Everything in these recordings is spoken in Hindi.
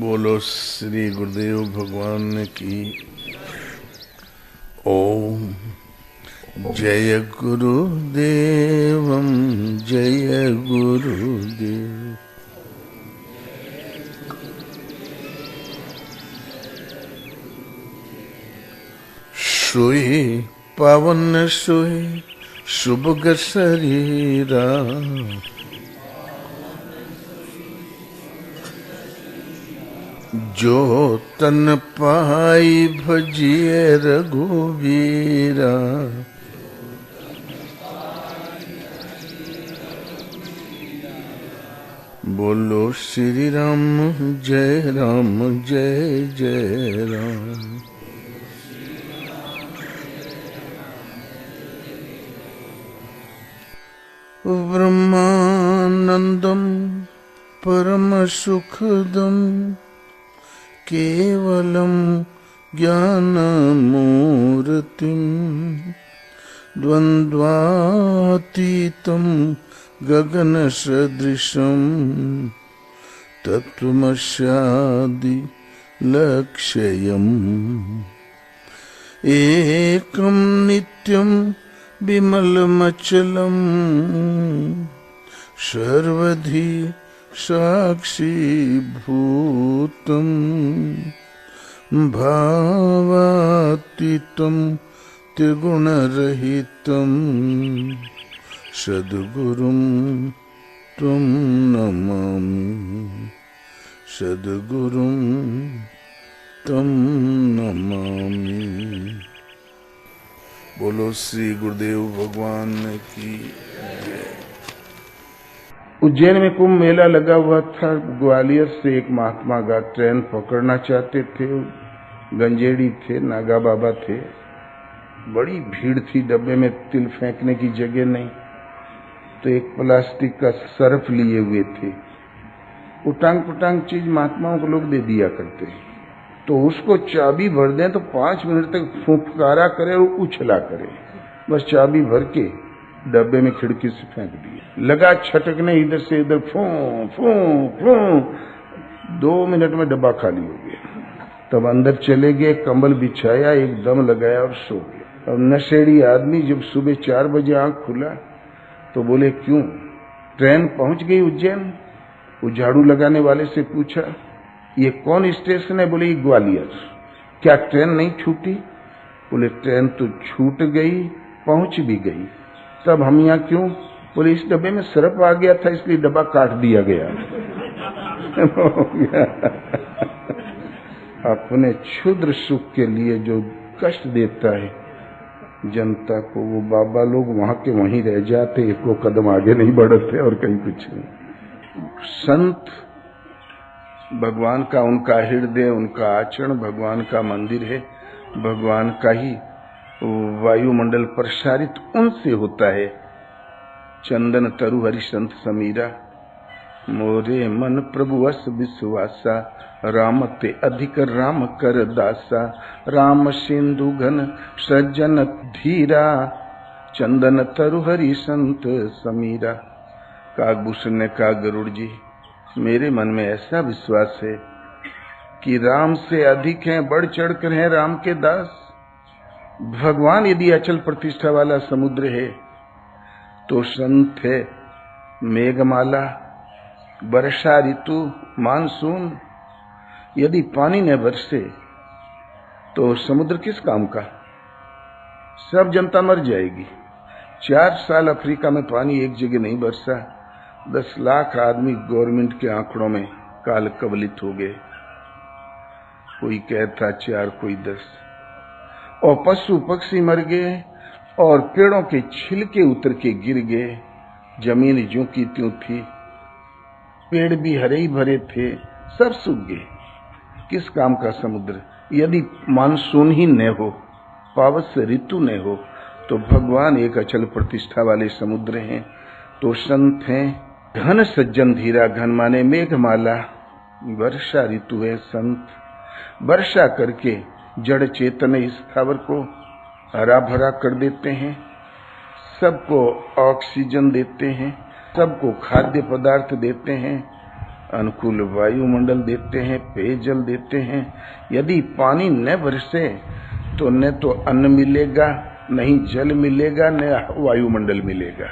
बोलो श्री गुरुदेव भगवान की। ओम जय गुरुदेवम जय गुरुदेव। सोए पावन सोए शुभग शरीरा, जो तन पाई भजिए रघुवीरा। बोलो श्री राम जय जय राम। ब्रह्मानंदम परम सुखदम केवलम ज्ञानमूर्तिम द्वन्द्वातीतं गगन सदृशं तत्त्वमस्यादि लक्ष्यम्। एकं नित्यं विमलमचलं सर्वधि साक्षीभूतं भावातीतं त्रिगुणरहितं सद्गुरुं त्वं नमामि, सद्गुरुं त्वं नमामि। बोलो श्री गुरुदेव भगवान की जय। उज्जैन में कुंभ मेला लगा हुआ था। ग्वालियर से एक महात्मा गा ट्रेन पकड़ना चाहते थे। गंजेड़ी थे, नागा बाबा थे। बड़ी भीड़ थी, डब्बे में तिल फेंकने की जगह नहीं, तो एक प्लास्टिक का सर्फ लिए हुए थे। उटांग पुटांग चीज महात्माओं को लोग दे दिया करते, तो उसको चाबी भर दें तो 5 मिनट तक फुफकारा करे और उछला करे। बस चाबी भर के डब्बे में खिड़की से फेंक दिया। लगा छटकने, इधर से इधर फू फू फू। 2 मिनट में डब्बा खाली हो गया। तब अंदर चले गए, कंबल बिछाया, एक दम लगाया और सो गया। अब नशेड़ी आदमी जब सुबह 4 बजे आंख खुला तो बोले, क्यों? ट्रेन पहुंच गई उज्जैन। वो झाड़ू लगाने वाले से पूछा, ये कौन स्टेशन है? बोले, ग्वालियर। क्या ट्रेन नहीं छूटी? बोले, ट्रेन तो छूट गई, पहुंच भी गई, तब हम यहाँ क्यों? बोले, इस डब्बे में सरफ आ गया था, इसलिए डब्बा काट दिया गया। अपने क्षुद्र सुख के लिए जो कष्ट देता है जनता को, वो बाबा लोग वहां के वहीं रह जाते, एक कदम आगे नहीं बढ़ते और कहीं कुछ नहीं। संत भगवान का, उनका हृदय, उनका आचरण भगवान का मंदिर है। भगवान का ही वायुमंडल प्रसारित उनसे होता है। चंदन तरु हरि संत समीरा, मोरे मन प्रभु अस विश्वासा, राम ते अधिक राम कर दासा। राम सिंधु घन सज्जन धीरा, चंदन तरु हरि संत समीरा। काकभूषण ने कहा, गरुड़ जी, मेरे मन में ऐसा विश्वास है कि राम से अधिक हैं, बढ़ चढ़कर हैं राम के दास। भगवान यदि अचल प्रतिष्ठा वाला समुद्र है तो संत है मेघमाला, वर्षा ऋतु, मानसून। यदि पानी न बरसे तो समुद्र किस काम का? सब जनता मर जाएगी। 4 साल अफ्रीका में पानी एक जगह नहीं बरसा, 10 लाख आदमी गवर्नमेंट के आंकड़ों में काल कवलित हो गए। कोई कहता 4, कोई 10। और पशु पक्षी मर गए, और पेड़ों के छिलके उतर के गिर गए। जमीन ज्यों की त्यों थी, पेड़ भी हरे ही भरे थे, सब सूख गए। किस काम का समुद्र? यदि मानसून ही न हो, पावस ऋतु न हो, तो भगवान एक अचल प्रतिष्ठा वाले समुद्र हैं। तो संत हैं घन सज्जन धीरा, घन माने मेघमाला, वर्षा ऋतु है संत। वर्षा करके जड़ चेतन स्थावर को हरा भरा कर देते हैं, सबको ऑक्सीजन देते हैं, सबको खाद्य पदार्थ देते हैं, अनुकूल वायुमंडल देते हैं, पेयजल देते हैं। यदि पानी न बरसे तो न तो अन्न मिलेगा, न ही जल मिलेगा, न वायुमंडल मिलेगा।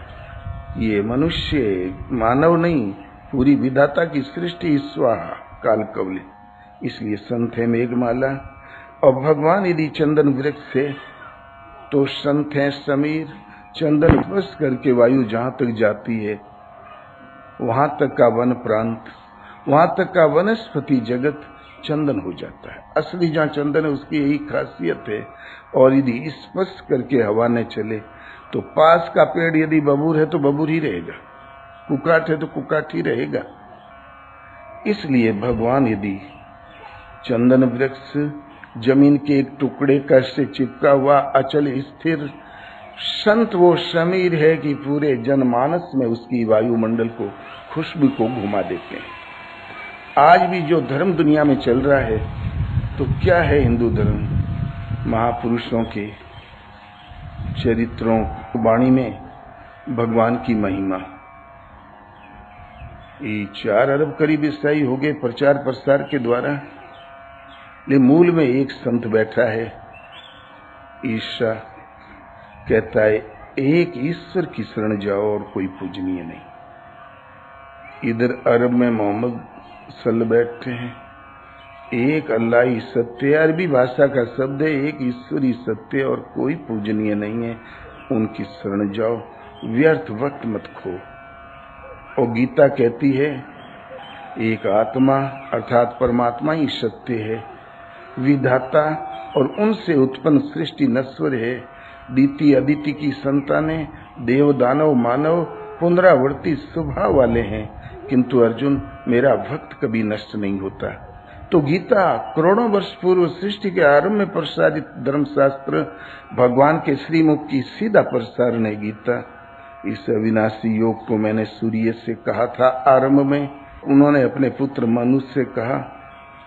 ये मनुष्य मानव नहीं, पूरी विधाता की सृष्टि स्वाहा काल कवले। इसलिए संत है मेघमाला। और भगवान यदि चंदन वृक्ष से तो संत है समीर। चंदन स्पर्श करके वायु जहां तक जाती है वहां तक का वन प्रांत, वहां तक का वनस्पति जगत चंदन हो जाता है। असली जहां चंदन है उसकी यही खासियत है। और यदि स्पर्श करके हवा न चले तो पास का पेड़ यदि बबूर है तो बबूर ही रहेगा, कुकाट है तो कुकाट ही रहेगा। इसलिए भगवान यदि चंदन वृक्ष जमीन के एक टुकड़े का से चिपका हुआ अचल स्थिर संत वो समीर है कि पूरे जनमानस में उसकी वायुमंडल को, खुशबू को घुमा देते हैं। आज भी जो धर्म दुनिया में चल रहा है तो क्या है हिंदू धर्म? महापुरुषों के चरित्रों वाणी में भगवान की महिमा। ये 4 अरब करीब ईसाई हो गए प्रचार प्रसार के द्वारा, लेकिन मूल में एक संत बैठा है। ईसा कहता है एक ईश्वर की शरण जाओ और कोई पूजनीय नहीं। इधर अरब में मोहम्मद सल बैठे हैं, एक अल्लाह ही सत्य। अरबी भाषा का शब्द है एक ईश्वर ही सत्य और कोई पूजनीय नहीं है, उनकी शरण जाओ, व्यर्थ वक्त मत खो। और गीता कहती है एक आत्मा अर्थात परमात्मा ही सत्य है, विधाता और उनसे उत्पन्न सृष्टि नश्वर है। दीति अदिति की संतानें देव दानव मानव पुनरावर्ती स्वभाव वाले हैं, किंतु अर्जुन मेरा भक्त कभी नष्ट नहीं होता। तो गीता करोड़ों वर्ष पूर्व सृष्टि के आरंभ में प्रसारित धर्मशास्त्र, भगवान के श्रीमुख की सीधा प्रसारण है गीता। इस अविनाशी योग को मैंने सूर्य से कहा था आरंभ में, उन्होंने अपने पुत्र मनु से कहा।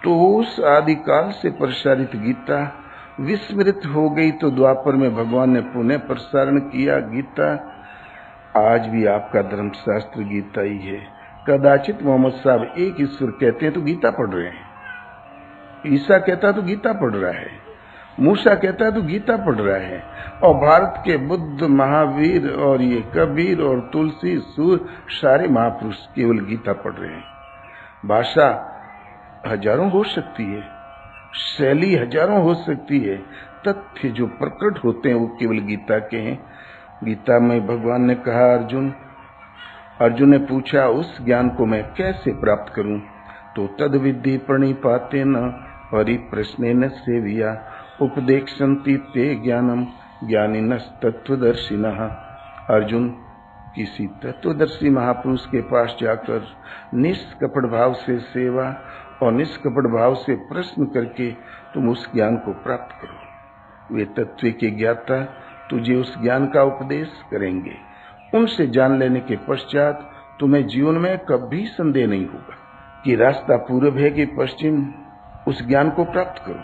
तो उस आदिकाल से प्रसारित गीता विस्मृत हो गई तो द्वापर में भगवान ने पुनः प्रसारण किया गीता। आज भी आपका धर्मशास्त्र गीता ही है। कदाचित मोहम्मद साहब एक ईश्वर कहते हैं तो गीता पढ़ रहे हैं, ईसा कहता तो गीता पढ़ रहा है, मूसा कहता है तो गीता पढ़ रहा है। और भारत के बुद्ध महावीर और ये कबीर और तुलसी सूर सारे महापुरुष केवल गीता पढ़ रहे हैं। भाषा हजारों हो सकती है, शैली हजारों हो सकती है, तथ्य जो प्रकट होते हैं वो केवल गीता के हैं। गीता में भगवान ने कहा अर्जुन ने पूछा उस ज्ञान को मैं कैसे प्राप्त करूं? तो तद विद्धि प्रणिपाते न परिप्रश्नेन सेविया उपदेक्षन्ति ते ज्ञानम ज्ञानिनः तत्वदर्शिनः। अर्जुन किसी तत्वदर्शी महापुरुष के पास जाकर निष्कपट भाव से सेवा और निष्कपट भाव से प्रश्न करके तुम उस ज्ञान को प्राप्त करो। वे तत्व के ज्ञाता तुझे उस ज्ञान का उपदेश करेंगे। उनसे जान लेने के पश्चात तुम्हें जीवन में कभी संदेह नहीं होगा कि रास्ता पूर्व है कि पश्चिम, उस ज्ञान को प्राप्त करो।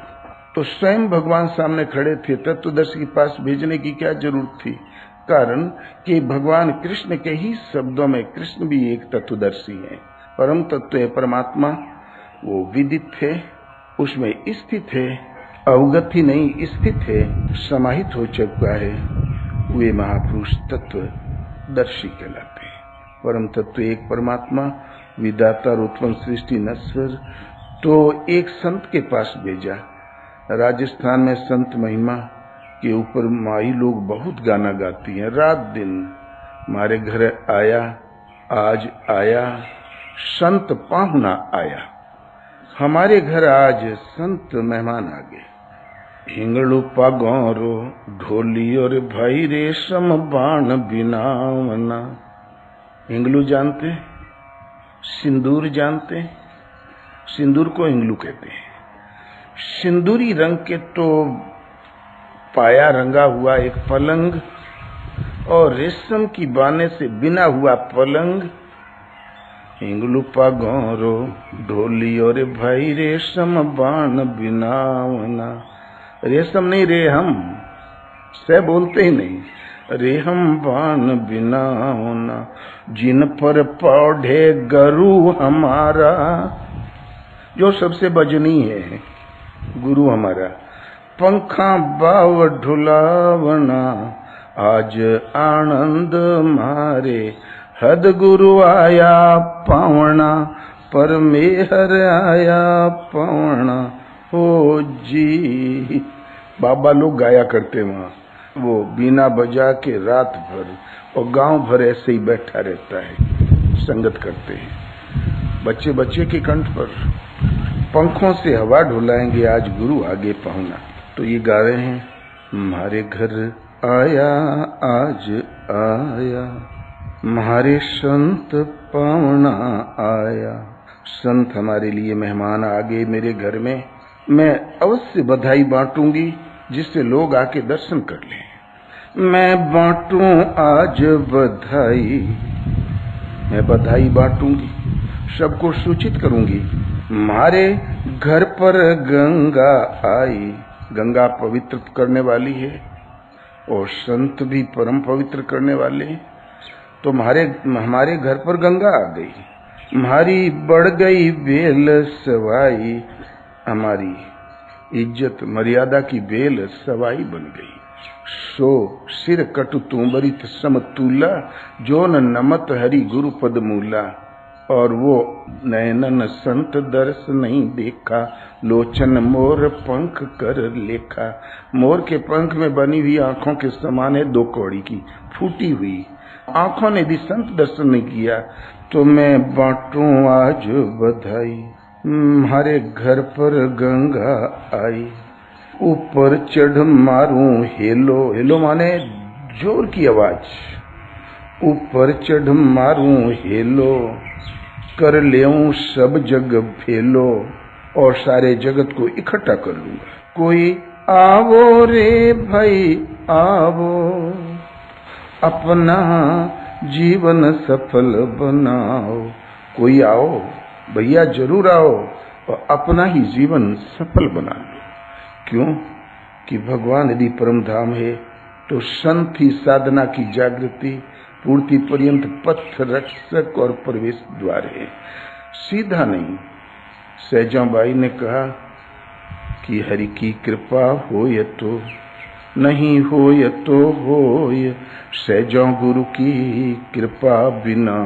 तो स्वयं भगवान सामने खड़े थे, तत्वदर्शी के पास भेजने की क्या जरूरत थी? कारण कि भगवान कृष्ण के ही शब्दों में कृष्ण भी एक तत्वदर्शी है, परम तत्व है परमात्मा। वो विदित है, उसमें स्थित है, अवगत ही नहीं स्थित है, समाहित हो चुका है। वे महापुरुष तत्वदर्शी कहलाते हैं। परम तत्व एक परमात्मा, विधाता और उत्पन्न सृष्टि नश्वर। तो एक संत के पास भेजा। राजस्थान में संत महिमा के ऊपर माई लोग बहुत गाना गाती हैं, रात दिन। हमारे घर आया आज आया संत पाहुना आया, हमारे घर आज संत मेहमान आ गए। हिंगलू पागौरो ढोली और भाई रेशम बाण बिनावना। हिंगलू जानते, सिंदूर जानते, सिंदूर को हिंगलू कहते हैं। सिंदूरी रंग के तो पाया रंगा हुआ एक पलंग और रेशम की बाने से बिना हुआ पलंग। हिंगलू पागौरो ढोली और भाई रेशम बाण बिनावना। रेशम नहीं रे हम से बोलते ही नहीं, रे हम बान बिना होना, जिन पर पौधे गुरु हमारा, जो सबसे बजनी है गुरु हमारा। पंखा बाव ढुलावना, आज आनंद मारे, हद गुरु आया पावना, पर मेहर आया पावना हो जी। बाबा लोग गाया करते वहां, वो बीना बजा के रात भर, और गांव भर ऐसे ही बैठा रहता है, संगत करते हैं। बच्चे बच्चे के कंठ पर पंखों से हवा ढुलाएंगे, आज गुरु आगे पाहुना। तो ये गा रहे हैं, हमारे घर आया आज आया, हमारे संत पावना आया। संत हमारे लिए मेहमान आ गए मेरे घर में, मैं अवश्य बधाई बांटूंगी जिससे लोग आके दर्शन कर लें। मैं बांटूं आज बधाई, मैं बधाई बांटूंगी, सबको सूचित करूंगी। हमारे घर पर गंगा आई, गंगा पवित्र करने वाली है और संत भी परम पवित्र करने वाले हैं। तो हमारे घर पर गंगा आ गई, हमारी बढ़ गई बेल सवाई, हमारी इज्जत मर्यादा की बेल सवाई बन गई। सो सिर कटु तुंबरित समतूला, जो न नमत हरि गुरु पद मूला। और वो नैनन संत दर्श नहीं देखा, लोचन मोर पंख कर लेखा। मोर के पंख में बनी हुई आंखों के समान है दो कौड़ी की फूटी हुई आंखों ने भी संत दर्शन नहीं किया। तो मैं बांटूं आज बधाई, हमारे घर पर गंगा आई। ऊपर चढ़ मारूं हेलो, हेलो माने जोर की आवाज। ऊपर चढ़ मारूं हेलो, कर लेऊं सब जग फेलो, और सारे जगत को इकट्ठा कर लूंगा। कोई आवो रे भाई आवो, अपना जीवन सफल बनाओ। कोई आओ भैया, जरूर आओ और अपना ही जीवन सफल बना लो। क्यों कि भगवान यदि परम धाम है तो संत ही साधना की जागृति पूर्ति पर्यंत पथ रक्षक और प्रवेश द्वार है, सीधा नहीं। सहजाबाई ने कहा कि हरि की कृपा होय तो, नहीं होय तो होय, सहजा गुरु की कृपा बिना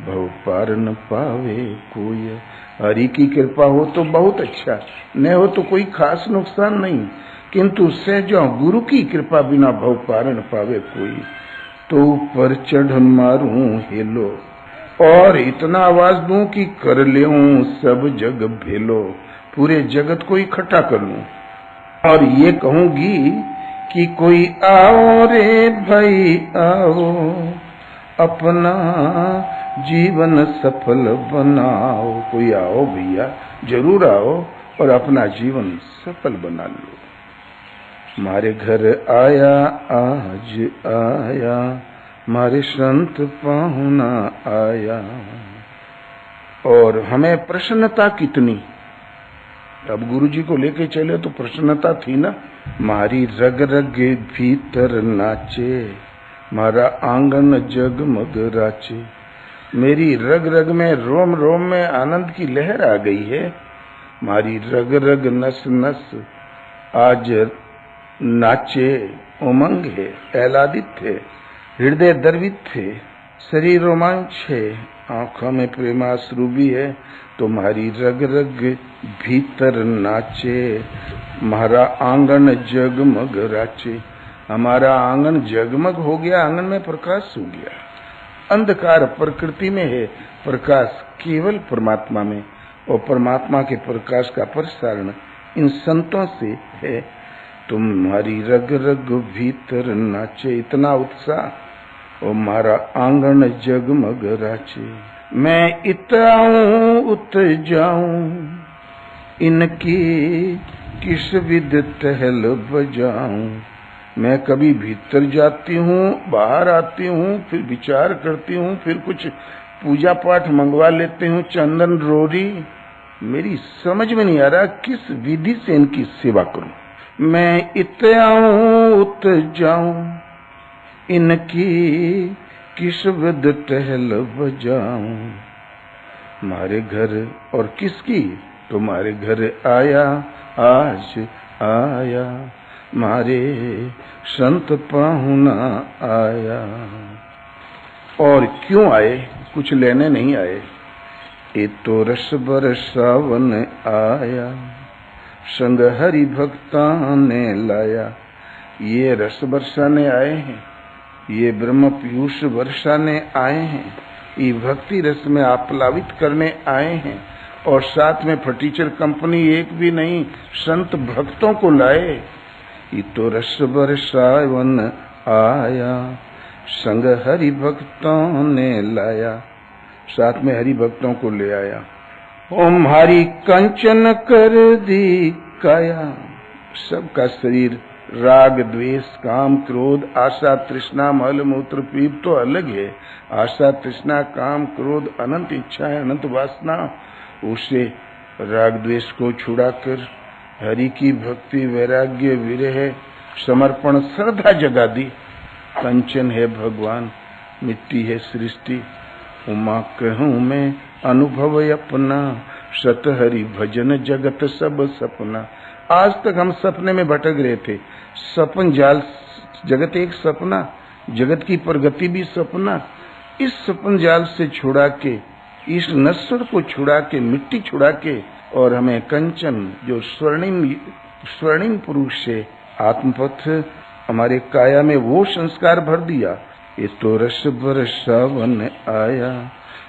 भव पार न पावे कोई। हरि की कृपा हो तो बहुत अच्छा, न हो तो कोई खास नुकसान नहीं, किंतु सहजा गुरु की कृपा बिना भव पार न पावे कोई। तो ऊपर चढ़ मारूं हेलो, और इतना आवाज दूं कि कर लेऊं सब जग भेलो, पूरे जगत को इकट्ठा कर लूं। और ये कहूंगी कि कोई आओ रे भाई आओ, अपना जीवन सफल बनाओ। कोई आओ भैया, जरूर आओ और अपना जीवन सफल बना लो। हमारे घर आया आज आया, हमारे संत पाहुना आया। और हमें प्रसन्नता कितनी, अब गुरुजी को लेके चले तो प्रसन्नता थी ना। मारी रग रग भीतर नाचे, मारा आंगन जगमग राचे। मेरी रग रग में रोम रोम में आनंद की लहर आ गई है। मारी रग रग नस नस आज नाचे, उमंग है, आह्लादित थे, हृदय द्रवित थे, शरीर रोमांच है, आंखों में प्रेमाश्रु भी है। तुम्हारी रग रग भीतर नाचे, हमारा आंगन जगमग राचे। हमारा आंगन जगमग हो गया, आंगन में प्रकाश हो गया। अंधकार प्रकृति में है, प्रकाश केवल परमात्मा में, और परमात्मा के प्रकाश का प्रसारण इन संतों से है। तुम्हारी रग रग भीतर नाचे, इतना उत्साह, और हमारा आंगन जगमग राचे। मैं इत आऊं उत जाऊं, इनकी किस विध टहल बजाऊं। मैं कभी भीतर जाती हूँ, बाहर आती हूँ, फिर विचार करती हूँ, फिर कुछ पूजा पाठ मंगवा लेती हूँ, चंदन रोरी। मेरी समझ में नहीं आ रहा किस विधि से इनकी सेवा करूं। मैं इत आऊं उत जाऊं, इनकी किस विद टहल बजाऊं। मारे घर और किसकी, तुम्हारे घर आया आज आया, मारे संत पाहुना आया। और क्यों आए, कुछ लेने नहीं आए। ये तो रस बरसावन आया, संग हरि भक्ता ने लाया। ये रस बरसाने आए हैं, ये ब्रह्म पीयूष बरसाने आए हैं, ये भक्ति रस में आप्लावित करने आए हैं। और साथ में फर्नीचर कंपनी एक भी नहीं, संत भक्तों को लाए। ये तो रस बरसावन आया, संग हरि भक्तों ने लाया, साथ में हरि भक्तों को ले आया। ओम हरि कंचन कर दी काया। सबका शरीर राग द्वेष काम क्रोध आशा तृष्णा मल मूत्र पीप तो अलग है। आशा तृष्णा काम क्रोध अनंत इच्छाएं अनंत वासना, उसे राग द्वेष को छुड़ाकर हरि की भक्ति वैराग्य विरह समर्पण श्रद्धा जगा दी। कंचन है भगवान, मिट्टी है सृष्टि, उमा कहूँ मैं अनुभव अपना, सत हरि भजन जगत सब सपना। आज तक हम सपने में भटक रहे थे, सपन जाल, जगत एक सपना, जगत की प्रगति भी सपना। इस सपन जाल से छुड़ा के, इस नश्वर को छुड़ा के, मिट्टी छुड़ा के, और हमें कंचन जो स्वर्णिम पुरुष से आत्मपथ हमारे काया में वो संस्कार भर दिया। ये तो रस बरसावन आया,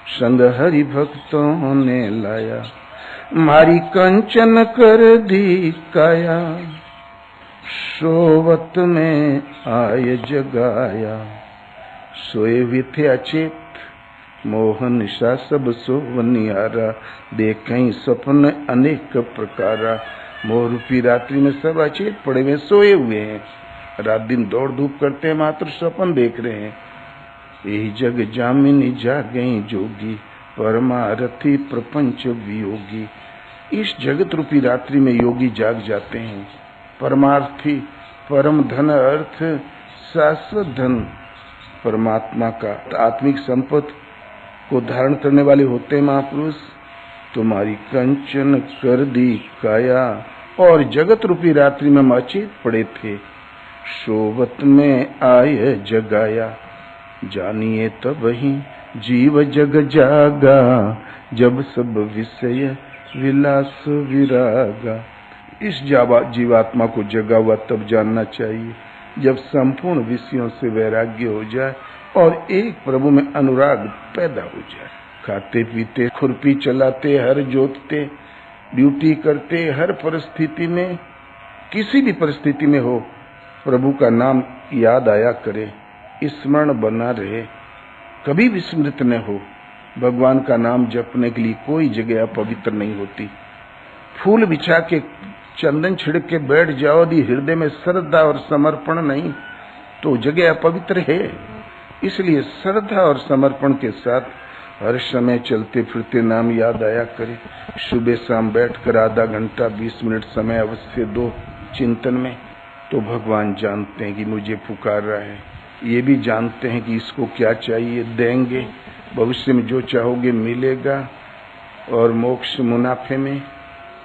संग हरि भक्तों ने लाया। मारी कंचन कर दी काया, सोवत में आय जगाया। सोए हुए थे अचेत, मोहन निशा सब सोवनियारा, देखें सपन अनेक प्रकारा। मोह रूपी रात्रि में सब अचेत पड़े हुए सोए हुए हैं, रात दिन दौड़ धूप करते हैं, मात्र सपन देख रहे हैं। यही जग जामिनी जागई जोगी, परमारथी प्रपंच वियोगी। इस जगत रूपी रात्रि में योगी जाग जाते हैं। परमार्थी, परम धन अर्थ, शाश्वत धन परमात्मा का आत्मिक संपत्ति को धारण करने वाले होते हैं महापुरुष। तुम्हारी कंचन कर दी काया, और जगत रूपी रात्रि में हम अचेत पड़े थे, सोवत में आय जगाया। जानिए तब ही जीव जग जागा, जब सब विषय विलास विरागा। इस जीवात्मा को जगा हुआ तब जानना चाहिए, जब संपूर्ण विषयों से वैराग्य हो जाए और एक प्रभु में अनुराग पैदा हो जाए। खाते पीते, खुरपी चलाते, हर जोतते, ड्यूटी करते, हर परिस्थिति में, किसी भी परिस्थिति में हो, प्रभु का नाम याद आया करे, स्मरण बना रहे, कभी विस्मृत न हो। भगवान का नाम जपने के लिए कोई जगह अपवित्र नहीं होती। फूल बिछा के, चंदन छिड़क के बैठ जाओ, यदि हृदय में श्रद्धा और समर्पण नहीं तो जगह अपवित्र है। इसलिए श्रद्धा और समर्पण के साथ हर समय चलते फिरते नाम याद आया करे। सुबह शाम बैठकर आधा घंटा 20 मिनट समय अवश्य दो चिंतन में, तो भगवान जानते हैं कि मुझे पुकार रहा है। ये भी जानते हैं कि इसको क्या चाहिए, देंगे, भविष्य में जो चाहोगे मिलेगा, और मोक्ष मुनाफे में।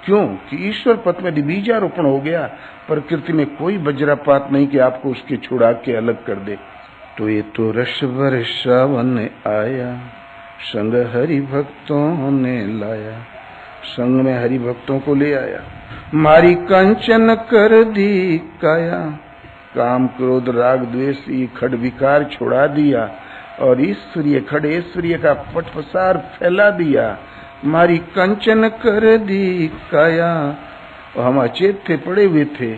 क्यों कि ईश्वर पथ में बीजारोपण हो गया, प्रकृति में कोई वज्रपात नहीं कि आपको उसके छुड़ा के अलग कर दे। तो ये तो रस बरसावन आया, संग हरि भक्तों ने लाया। संग में हरि भक्तों को ले आया। मारी कंचन कर दी काया, काम क्रोध राग द्वेष ये खड विकार छुड़ा दिया, और ईश्वरीय खड ऐश्वर्य का पटपसार फैला दिया। मारी कंचन कर दी काया, और हम अचेत थे, पड़े हुए थे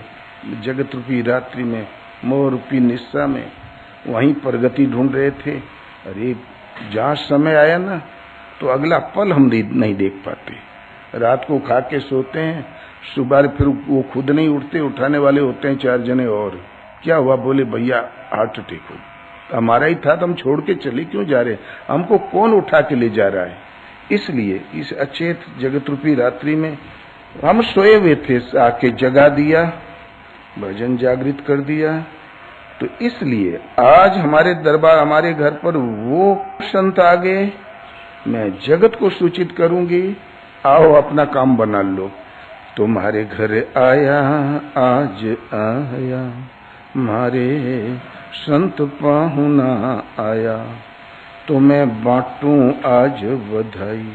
जगत रूपी रात्रि में, मोह रूपी निशा में, वहीं प्रगति ढूंढ रहे थे। अरे जहाँ समय आया ना, तो अगला पल हम नहीं देख पाते। रात को खा के सोते हैं, सुबह फिर वो खुद नहीं उठते, उठाने वाले होते हैं 4 जने। और क्या हुआ, बोले भैया हार्ट अटैक हो। हमारा ही था तो हम छोड़ के चले क्यों जा रहे, हमको कौन उठा के ले जा रहा है। इसलिए इस अचेत जगत रूपी रात्रि में हम सोए हुए थे, आके जगा दिया, भजन जागृत कर दिया, तो इसलिए आज हमारे दरबार, हमारे घर पर वो संत आ गए, मैं जगत को सूचित करूंगी, आओ अपना काम बना लो। तुम्हारे घर आया आज आया, मारे संत पाहुना आया, तो मैं बांटूं आज बधाई,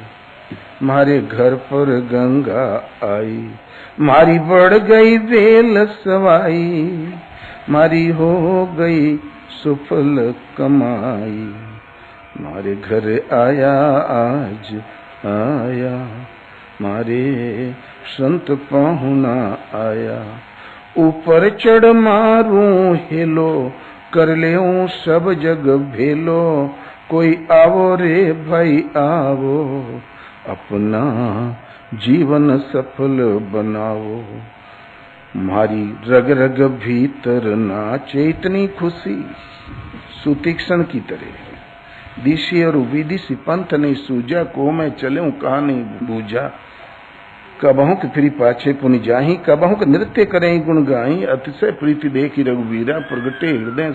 मारे घर पर गंगा आई, मारी बढ़ गई बेल सवाई, मारी हो गई सुफल कमाई, मारे घर आया आज आया, मारे संत पाहुना आया। ऊपर चढ़ मारूं हेलो, कर लेऊं सब जग भेलो, कोई आवो रे भाई आवो, अपना जीवन सफल बनाओ। मारी रग रग भीतर नाचे इतनी खुशी, सुतीक्षण की तरह दिशी और विदिशी पंथ नहीं सूझा, को मैं चलूं कहा नहीं बूझा। कबहू के फिर पाछे पुनि जाही, कबहू के नृत्य करें गुण गाई, अतिशय प्रीति देखी रघुवीरा, प्रगटे हृदय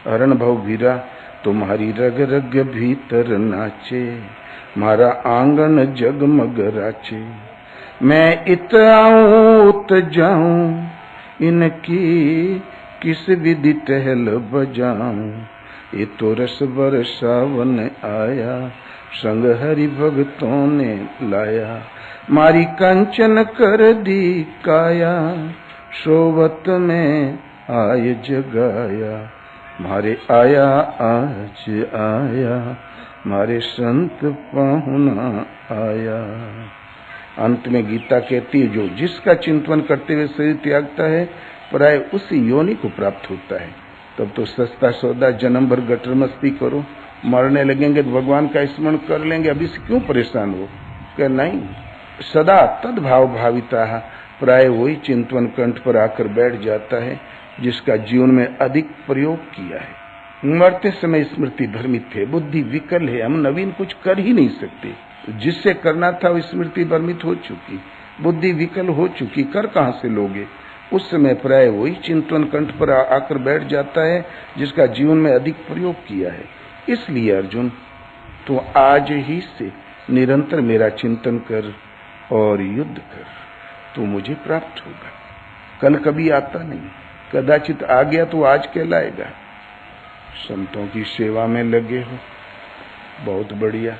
हरण भव भीरा। तुम्हारी रग रग भीतर नाचे, मारा आंगन जगमग राचे, मैं इत आऊं उत जाऊं, इनकी किस विधि टहल बजाऊं। ये तो रस बरसावन आया, संग हरि भगतों ने लाया, मारी कंचन कर दी काया, सोवत में आय जगाया, मारे आया आज आया, मारे संत पाहुना आया। अंत में गीता कहती है, जो जिसका चिंतन करते हुए शरीर त्यागता है, प्राय उसी योनि को प्राप्त होता है। तब तो सस्ता सौदा, जन्म भर गटर मस्ती करो, मरने लगेंगे तो भगवान का स्मरण कर लेंगे, अभी से क्यों परेशान हो। क्या नहीं, सदा तद्भाव भाविता, प्राय वही चिंतन कंठ पर आकर बैठ जाता है जिसका जीवन में अधिक प्रयोग किया है। मरते समय स्मृति भ्रमित है, बुद्धि विकल है, हम नवीन कुछ कर ही नहीं सकते। जिससे करना था वो स्मृति भ्रमित हो चुकी, बुद्धि विकल हो चुकी, कर कहां से लोगे। उस समय प्राय वही चिंतन कंठ पर आकर बैठ जाता है जिसका जीवन में अधिक प्रयोग किया है। इसलिए अर्जुन, तो आज ही से निरंतर मेरा चिंतन कर और युद्ध कर, तो मुझे प्राप्त होगा। कल कभी आता नहीं, कदाचित आ गया तो आज कहलाएगा। संतों की सेवा में लगे हो, बहुत बढ़िया।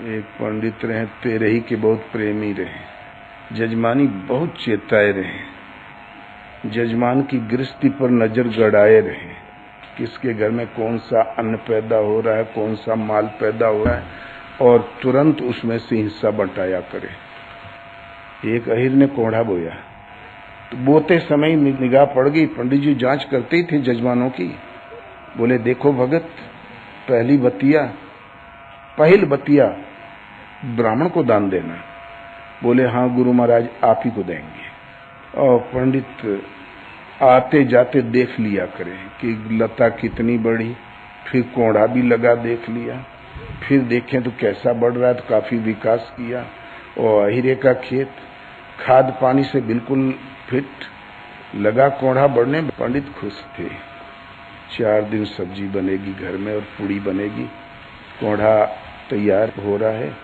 एक पंडित रहे, तेरे ही के बहुत प्रेमी रहे, जजमानी बहुत चेताए रहे, जजमान की गृहस्थी पर नजर गड़ाए रहे, किसके घर में कौन सा अन्न पैदा हो रहा है, कौन सा माल पैदा हो रहा है, और तुरंत उसमें से हिस्सा बंटाया करे। एक अहिर ने कोढ़ा बोया, तो बोते समय निगाह पड़ गई, पंडित जी जांच करते ही थे जजमानों की। बोले, देखो भगत, पहली बतिया ब्राह्मण को दान देना। बोले, हाँ गुरु महाराज, आप ही को देंगे। और पंडित आते जाते देख लिया करें कि लता कितनी बड़ी, फिर कोढ़ा भी लगा देख लिया, फिर देखें तो कैसा बढ़ रहा है, तो काफी विकास किया। और अहिरे का खेत खाद पानी से बिल्कुल फिट, लगा कोढ़ा बढ़ने। पंडित खुश थे। 4 दिन सब्जी बनेगी घर में और पूड़ी बनेगी, कोढ़ा तैयार हो रहा है।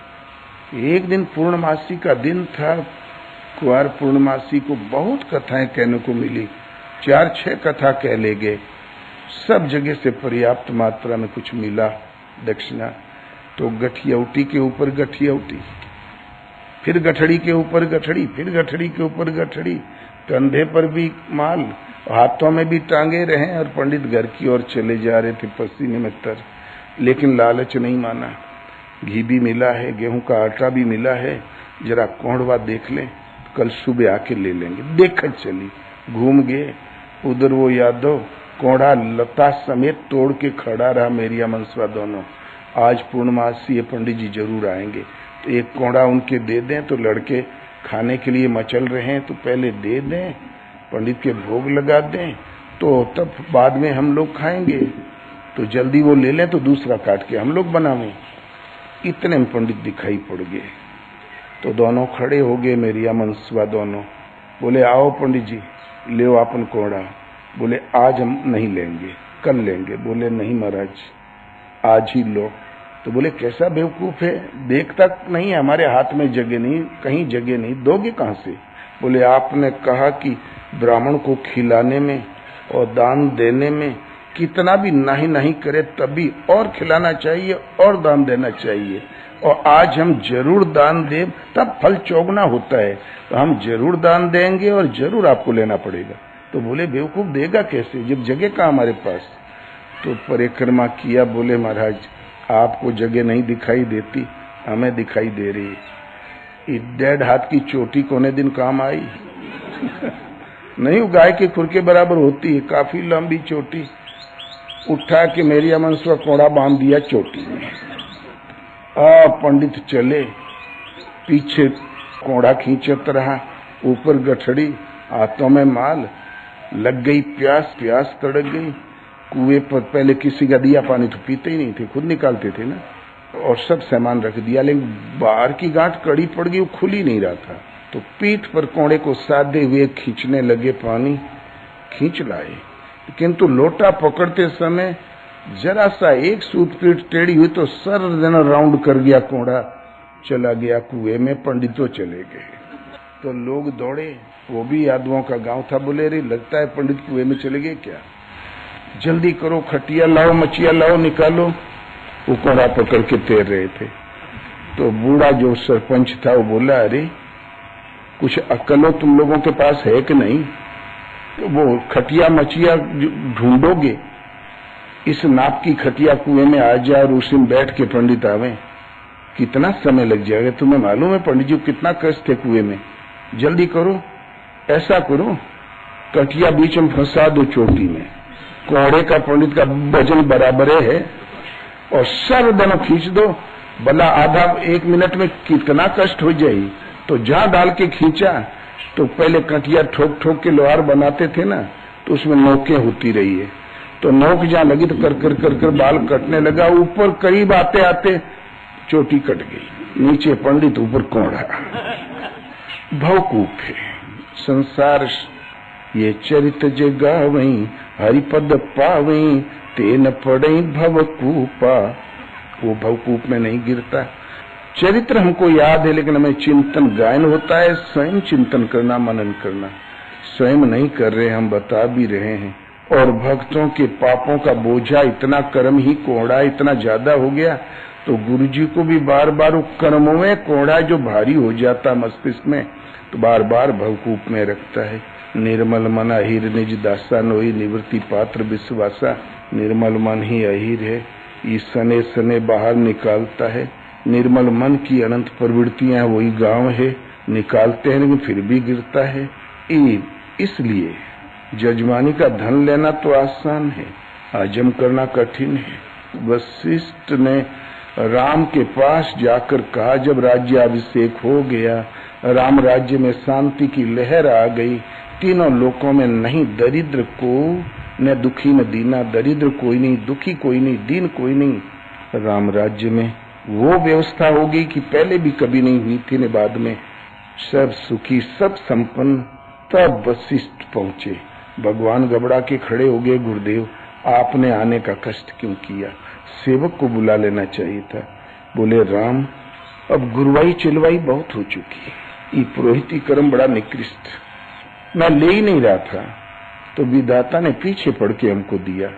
एक दिन पूर्णमासी का दिन था, कुंवार पूर्णमासी को बहुत कथाएं कहने को मिली, 4-6 कथा कह ले गए। सब जगह से पर्याप्त मात्रा में कुछ मिला दक्षिणा। तो गठियौटी के ऊपर गठियौटी, फिर गठड़ी के ऊपर गठड़ी, फिर गठड़ी के ऊपर गठड़ी, कंधे पर भी माल, हाथों में भी टांगे रहे। और पंडित घर की ओर चले जा रहे थे पसीने में तर, लेकिन लालच नहीं माना। घी भी मिला है, गेहूं का आटा भी मिला है, जरा कोढ़वा देख लें, कल सुबह आके ले लेंगे। देखकर चली, घूम गए। उधर वो यादव कोढ़ा लता समेत तोड़ के खड़ा रहा, मेरिया मनसवा दोनों। आज पूर्णमासी है, पंडित जी जरूर आएंगे, तो एक कोढ़ा उनके दे दें। तो लड़के खाने के लिए मचल रहे हैं, तो पहले दे दें, पंडित के भोग लगा दें, तो तब बाद में हम लोग खाएंगे। तो जल्दी वो ले लें, तो दूसरा काट के हम लोग बनावें। इतने में पंडित दिखाई पड़ गए, तो दोनों खड़े हो गए, मेरिया मनसवा दोनों। बोले, आओ पंडित जी, ले आपन कोढ़ा। बोले आज हम नहीं लेंगे, कल लेंगे। बोले नहीं महाराज, आज ही लो। तो बोले कैसा बेवकूफ है, देखता नहीं है हमारे हाथ में जगह नहीं, कहीं जगह नहीं, दोगे कहां से? बोले आपने कहा कि ब्राह्मण को खिलाने में और दान देने में कितना भी नहीं नहीं करे तभी और खिलाना चाहिए और दान देना चाहिए, और आज हम जरूर दान दें, तब फल चौगुना होता है, तो हम जरूर दान देंगे और जरूर आपको लेना पड़ेगा। तो बोले बेवकूफ देगा कैसे जब जगह कहाँ हमारे पास? तो परिक्रमा किया। बोले महाराज आपको जगह नहीं दिखाई देती, हमें दिखाई दे रही है। 1.5 हाथ की चोटी कोने दिन काम आई नहीं, वो गाय के खुर के बराबर होती है, काफी लंबी चोटी। उठा के मेरी अमन स्व कोड़ा बांध दिया चोटी में। पंडित चले, पीछे कोड़ा खींचत रहा, ऊपर गठड़ी, हाथों में माल। लग गई प्यास, प्यास तड़क गई। कुएं पर पहले किसी का दिया पानी तो पीते ही नहीं थे, खुद निकालते थे ना, और सब सामान रख दिया, लेकिन बाहर की गांठ कड़ी पड़ गई, वो खुल ही नहीं रहा था। तो पीठ पर कोड़े को साधे हुए खींचने लगे, पानी खींच लाए, किंतु लोटा पकड़ते समय जरा सा एक सूत पीठ टेढ़ी हुई तो सर देना राउंड कर गया, कोड़ा चला गया कुएं में। पंडितों चले गए तो लोग दौड़े, वो भी यादवों का गांव था। बोले रे लगता है पंडित कुएं में चले गए क्या, जल्दी करो, खटिया लाओ, मचिया लाओ, निकालो। वो कोड़ा पकड़ के तैर रहे थे। तो बूढ़ा जो सरपंच था वो बोला अरे कुछ अक्ल हो तुम लोगों के पास है कि नहीं? तो वो खटिया मचिया ढूंढोगे, इस नाप की खटिया कुएं में आ जाए और उसी में बैठ के पंडित आवे, कितना समय लग जाएगा? तुम्हें मालूम है पंडित जी कितना कष्ट है कुएं में, जल्दी करो। ऐसा करो खटिया बीच में फंसा दो चोटी में, कोड़े का पंडित का वजन बराबर है, और सर दोनों खींच दो, भला आधा 1 मिनट में कितना कष्ट हो जाए। तो जहां डाल के खींचा तो पहले कटिया ठोक ठोक के लोहार बनाते थे ना, तो उसमें नोकें होती रही है, तो नोक जहां लगी तो कर कर कर कर बाल कटने लगा। ऊपर करीब आते आते चोटी कट गई, नीचे पंडित ऊपर कोड़ा। भवकूप है संसार ये चरित जगावई, हरिपद पावई, तेन पड़ई भवकूपा। वो भवकूप में नहीं गिरता। चरित्र हमको याद है, लेकिन हमें चिंतन गायन होता है, स्वयं चिंतन करना, मनन करना। स्वयं नहीं कर रहे, हम बता भी रहे हैं। और भक्तों के पापों का बोझा इतना, कर्म ही कोड़ा इतना ज्यादा हो गया, तो गुरु जी को भी बार बार कर्मों में कोड़ा जो भारी हो जाता मस्तिष्क में, तो बार बार भवकूप में रखता है। निर्मल मन अहिर निज दासा, नोई निवृत्ति पात्र विश्वासा। निर्मल मन ही अहिर है, ये सने सने बाहर निकालता है। निर्मल मन की अनंत प्रवृत्तियां वही गांव है, निकालते हैं लेकिन फिर भी गिरता है। इसलिए जजमानी का धन लेना तो आसान है, हजम करना कठिन है। वशिष्ठ ने राम के पास जाकर कहा, जब राज्याभिषेक हो गया, राम राज्य में शांति की लहर आ गई, तीनों लोकों में नहीं दरिद्र को, न दुखी न दीना, दरिद्र कोई नहीं, दुखी कोई नहीं, दीन कोई नहीं। राम राज्य में वो व्यवस्था हो गई कि पहले भी कभी नहीं हुई थी, न बाद में। सब सुखी, सब संपन्न। तब वशिष्ठ पहुंचे, भगवान घबरा के खड़े हो गए, गुरुदेव आपने आने का कष्ट क्यों किया, सेवक को बुला लेना चाहिए था। बोले राम अब गुरुवाई चिलवाई बहुत हो चुकी है, ये पुरोहिती कर्म बड़ा निकृष्ट, मैं ले ही नहीं रहा था, तो विधाता ने पीछे पड़ के हमको दिया।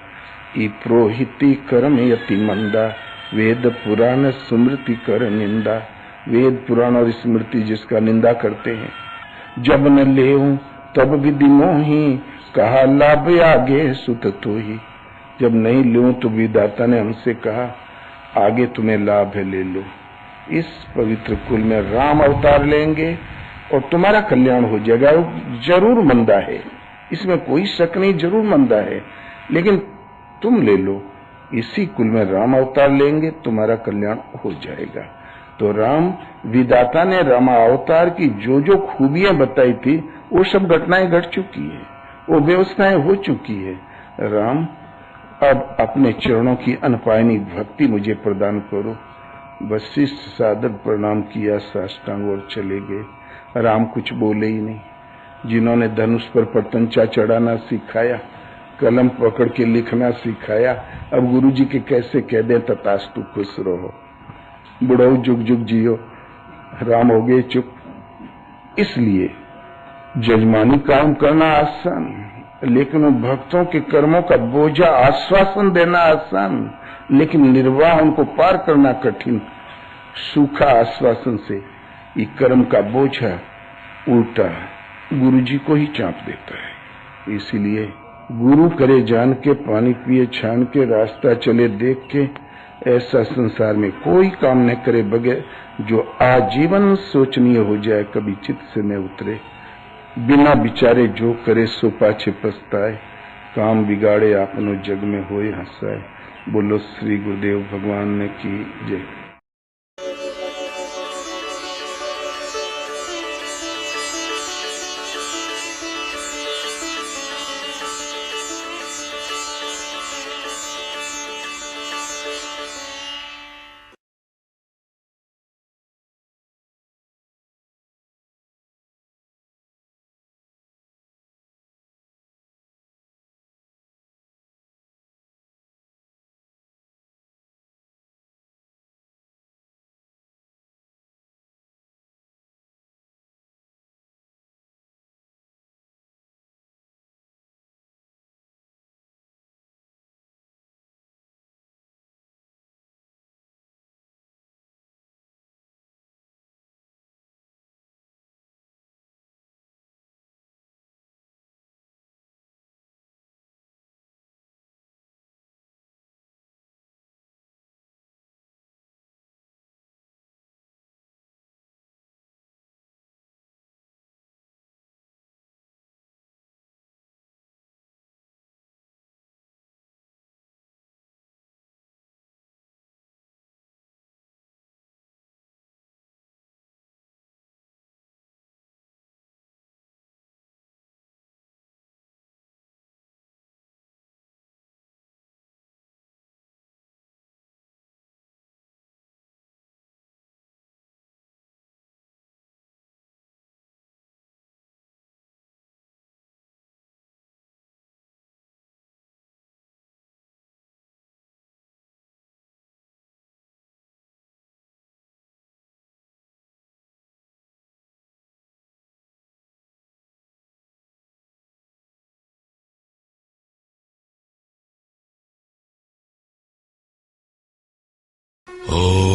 ये पुरोहिती कर्म यति मंदा, वेद पुराण स्मृति कर निंदा। वेद पुराण और स्मृति जिसका निंदा करते हैं। जब न लेऊं तब विधि मोही, कहा लाभ आगे सुत तो ही। जब नहीं लूं तो विधाता ने हमसे कहा आगे तुम्हें लाभ है, ले लो। इस पवित्र कुल में राम अवतार लेंगे और तुम्हारा कल्याण हो जाएगा। जरूर मंदा है, इसमें कोई शक नहीं, जरूर मंदा है, लेकिन तुम ले लो। इसी कुल में राम अवतार लेंगे, तुम्हारा कल्याण हो जाएगा। तो राम विधाता ने राम अवतार की जो जो खूबियां बताई थी, वो सब घटनाएं घट चुकी है, वो व्यवस्थाएं हो चुकी है। राम अब अपने चरणों की अनपायनी भक्ति मुझे प्रदान करो। वशिष्ठ सादर प्रणाम किया, साष्टांग और चले गए। राम कुछ बोले ही नहीं। जिन्होंने धनुष पर पतंचा चढ़ाना सिखाया, कलम पकड़ के लिखना सिखाया। अब गुरुजी के कैसे कह दें तथास्तु खुश रहो, बुढ़ऊ जुग जुग जियो, राम हो गए चुप। इसलिए जजमानी काम करना आसान, लेकिन उन भक्तों के कर्मों का बोझा आश्वासन देना आसान, लेकिन निर्वाह उनको पार करना कठिन। सूखा आश्वासन से ये कर्म का बोझा उल्टा गुरुजी को ही चाप देता है। इसीलिए गुरु करे जान के, पानी पिए छान के, रास्ता चले देख के, ऐसा संसार में कोई काम न करे बगैर जो आजीवन सोचनीय हो जाए, कभी चित्त से न उतरे। बिना विचारे जो करे सो पाछे पछताए, काम बिगाड़े आपनो जग में होए हंसाए। बोलो श्री गुरुदेव भगवान ने की जय। Oh